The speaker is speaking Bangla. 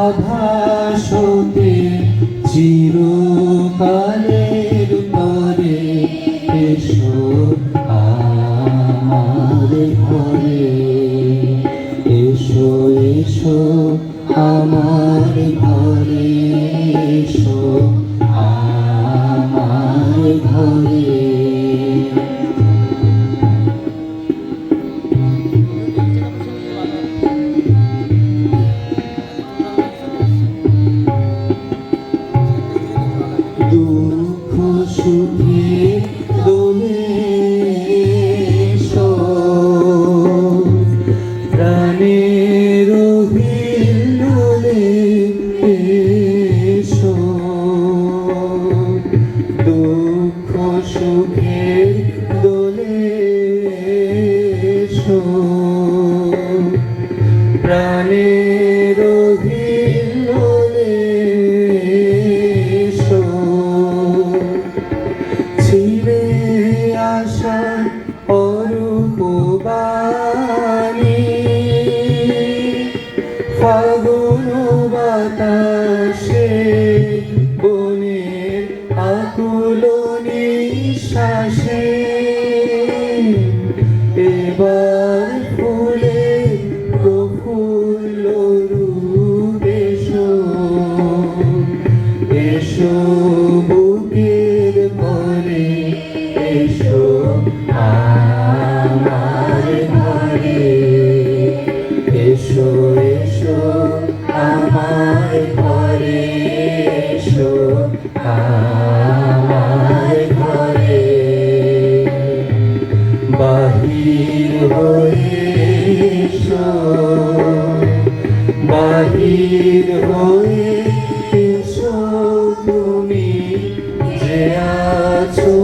আভাস হতে চিরকালের তরে এসো আমার ঘরে, এসো এসো আমার ঘরে, এসো আমার ঘরে। দুঃখ সুখে দোলে এসো, প্রাণের হিল্লোলে এসো। দুঃখ সুখের দোলে এসো, প্রাণের হিল্লোলে এসো। ছিড়ে আসা অরূপ বাণী, ফাগুন বাতাসে বনের আকুল নিঃশ্বাসে, এবার ফুলে প্রফুল্ল রূপ এসো, এসো বুকের পরে, এসো আমার ঘরে, এসো এসো আমার ঘরে, এসো আমার ঘরে। বাহির হয়ে এসো, বাহির হয়ে এসো, তুমি যে আছো